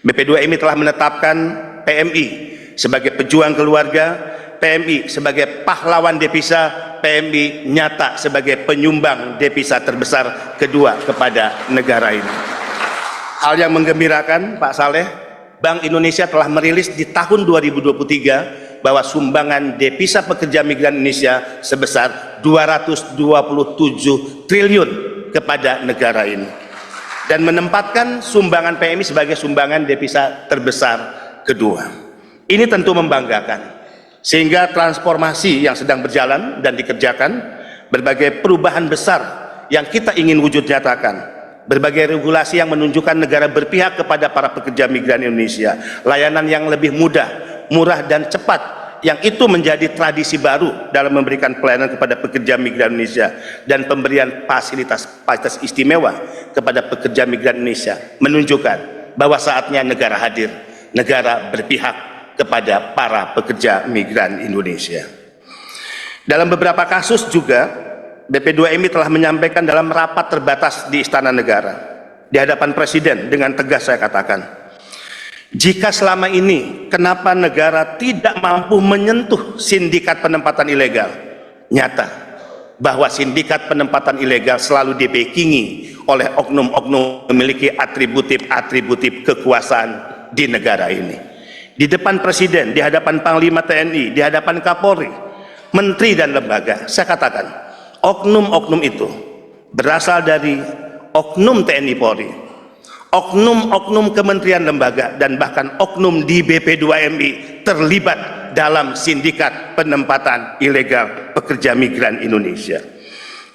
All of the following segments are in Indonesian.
BP2MI telah menetapkan PMI sebagai pejuang keluarga, PMI sebagai pahlawan devisa, PMI nyata sebagai penyumbang devisa terbesar kedua kepada negara ini. Hal yang menggembirakan, Pak Saleh, Bank Indonesia telah merilis di tahun 2023 bahwa sumbangan devisa pekerja migran Indonesia sebesar 227 triliun kepada negara ini, dan menempatkan sumbangan PMI sebagai sumbangan devisa terbesar kedua. Ini tentu membanggakan, sehingga transformasi yang sedang berjalan dan dikerjakan, berbagai perubahan besar yang kita ingin wujud nyatakan, berbagai regulasi yang menunjukkan negara berpihak kepada para pekerja migran Indonesia, layanan yang lebih mudah, murah dan cepat, yang itu menjadi tradisi baru dalam memberikan pelayanan kepada pekerja migran Indonesia, dan pemberian fasilitas istimewa kepada pekerja migran Indonesia menunjukkan bahwa saatnya negara hadir, negara berpihak kepada para pekerja migran Indonesia. Dalam beberapa kasus juga BP2MI telah menyampaikan dalam rapat terbatas di Istana Negara, di hadapan Presiden, dengan tegas saya katakan, jika selama ini kenapa negara tidak mampu menyentuh sindikat penempatan ilegal, nyata bahwa sindikat penempatan ilegal selalu dibackingi oleh oknum-oknum memiliki atributif kekuasaan di negara ini. Di depan Presiden, di hadapan Panglima TNI, di hadapan Kapolri, Menteri dan lembaga, saya katakan, oknum-oknum itu berasal dari oknum TNI Polri, oknum-oknum kementerian lembaga, dan bahkan oknum di BP2MI terlibat dalam sindikat penempatan ilegal pekerja migran Indonesia.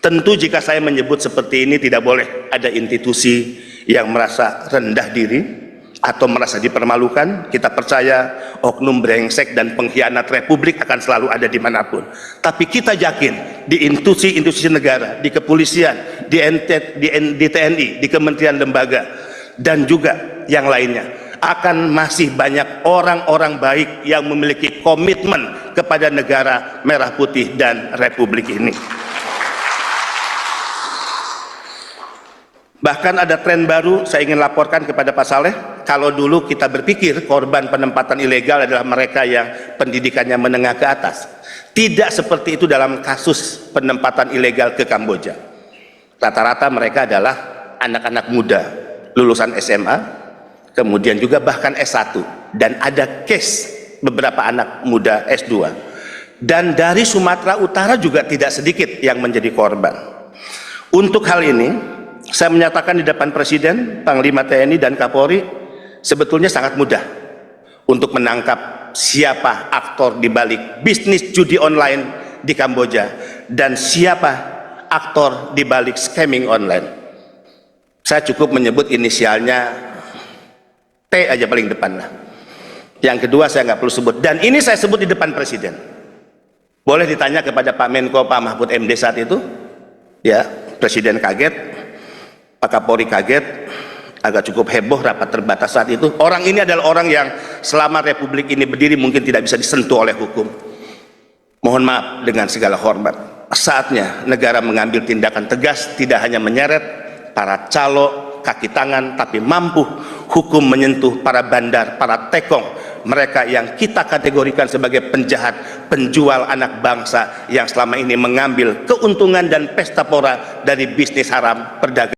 Tentu jika saya menyebut seperti ini, tidak boleh ada institusi yang merasa rendah diri atau merasa dipermalukan. Kita percaya oknum brengsek dan pengkhianat Republik akan selalu ada dimanapun. Tapi kita yakin di institusi negara, di kepolisian, di TNI, di kementerian lembaga, dan juga yang lainnya, akan masih banyak orang-orang baik yang memiliki komitmen kepada negara merah putih dan Republik ini. Bahkan ada tren baru saya ingin laporkan kepada Pak Saleh. Kalau dulu kita berpikir korban penempatan ilegal adalah mereka yang pendidikannya menengah ke atas, tidak seperti itu dalam kasus penempatan ilegal ke Kamboja. Rata-rata mereka adalah anak-anak muda lulusan SMA, kemudian juga bahkan S1, dan ada case beberapa anak muda S2. Dan dari Sumatera Utara juga tidak sedikit yang menjadi korban. Untuk hal ini, saya menyatakan di depan Presiden, Panglima TNI dan Kapolri, sebetulnya sangat mudah untuk menangkap siapa aktor di balik bisnis judi online di Kamboja dan siapa aktor di balik scamming online. Saya cukup menyebut inisialnya T aja paling depan lah. Yang kedua saya nggak perlu sebut, dan ini saya sebut di depan Presiden. Boleh ditanya kepada Pak Menko, Pak Mahfud MD saat itu, ya, Presiden kaget, Pak Kapolri kaget, agak cukup heboh rapat terbatas saat itu. Orang ini adalah orang yang selama Republik ini berdiri mungkin tidak bisa disentuh oleh hukum. Mohon maaf dengan segala hormat. Saatnya negara mengambil tindakan tegas, tidak hanya menyeret para calo kaki tangan, tapi mampu hukum menyentuh para bandar, para tekong, mereka yang kita kategorikan sebagai penjahat, penjual anak bangsa yang selama ini mengambil keuntungan dan pesta pora dari bisnis haram perdagangan